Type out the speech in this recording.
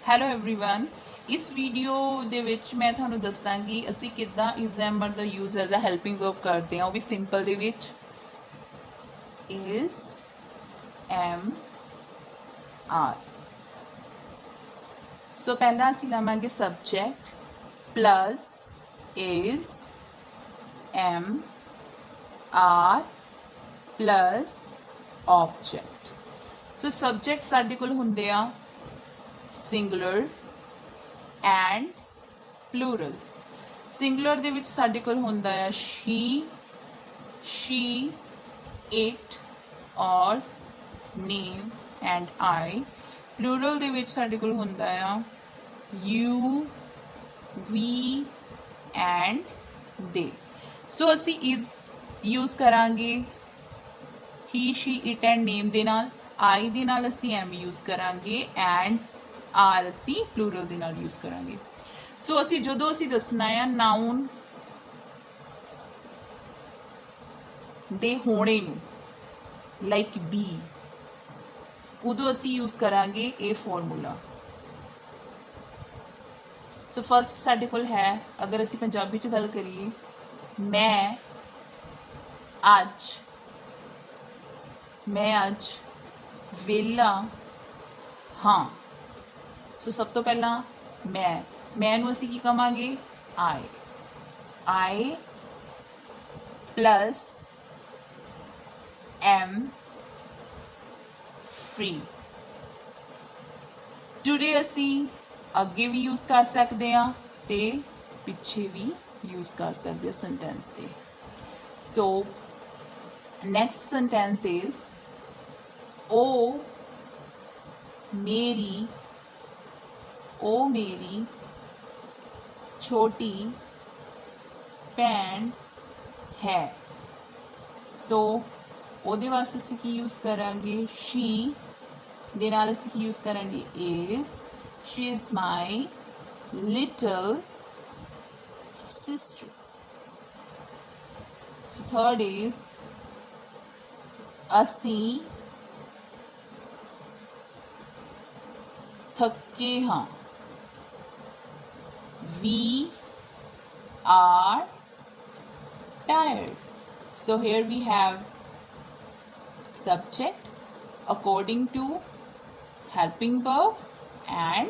Hello everyone. इस video ਦੇ ਵਿੱਚ ਮੈਂ ਤੁਹਾਨੂੰ ਦੱਸਾਂਗੀ ਅਸੀਂ ਕਿੱਦਾਂ is am but ਦਾ use as a helping verb ਕਰਦੇ ਹਾਂ, ਉਹ ਵੀ ਸਿੰਪਲ ਦੇ ਵਿੱਚ is am are। ਸੋ ਪਹਿਲਾਂ ਅਸੀਂ ਲਵਾਂਗੇ subject plus is am are plus object। So subject ਸਾਡੇ ਕੋਲ ਹੁੰਦੇ ਆ singular and plural। singular ਦੇ ਵਿੱਚ ਸਾਡੇ ਕੋਲ ਹੁੰਦਾ ਹੈ she, it or name and I। plural ਦੇ ਵਿੱਚ ਸਾਡੇ ਕੋਲ ਹੁੰਦਾ ਹੈ you, we and they। ਸੋ ਅਸੀਂ is use ਕਰਾਂਗੇ he, she, it and name ਦੇ ਨਾਲ। I ਦੇ ਨਾਲ ਅਸੀਂ am use ਕਰਾਂਗੇ and are ਅਸੀਂ plural ਦੇ ਨਾਲ use ਕਰਾਂਗੇ। ਸੋ ਅਸੀਂ ਜਦੋਂ ਅਸੀਂ ਦੱਸਣਾ ਹੈ ਨਾउन ਦੇ ਹੋਣੇ ਨੂੰ ਲਾਈਕ ਬੀ, ਉਦੋਂ ਅਸੀਂ use ਕਰਾਂਗੇ ਇਹ ਫਾਰਮੂਲਾ। ਸੋ ਫਸਟ ਸਾਡੇ ਕੋਲ ਹੈ, ਅਗਰ ਅਸੀਂ ਪੰਜਾਬੀ ਚ ਗੱਲ ਕਰੀਏ, ਮੈਂ ਅੱਜ ਵੇਲਾ ਹਾਂ। ਸੋ ਸਭ ਤੋਂ ਪਹਿਲਾਂ ਮੈਂ ਨੂੰ ਅਸੀਂ ਕੀ ਕਵਾਂਗੇ I plus am free। Today ਅਸੀਂ ਅੱਗੇ ਵੀ ਯੂਜ਼ ਕਰ ਸਕਦੇ ਹਾਂ ਤੇ ਪਿੱਛੇ ਵੀ ਯੂਜ਼ ਕਰ ਸਕਦੇ ਹਾਂ ਸੈਂਟੈਂਸ ਦੇ। ਸੋ ਨੈਕਸਟ ਸੈਂਟੈਂਸ ਇਜ਼ ਉਹ ਮੇਰੀ ਛੋਟੀ ਭੈਣ ਹੈ। ਸੋ ਉਹਦੇ ਵਾਸਤੇ ਅਸੀਂ ਕੀ ਯੂਜ਼ ਕਰਾਂਗੇ she ਦੇ ਨਾਲ ਅਸੀਂ ਕੀ ਯੂਜ਼ ਕਰਾਂਗੇ is। she is my little sister। so third is ਅਸੀਂ ਥੱਕੇ ਹਾਂ। we are tired। so here we have subject according to helping verb and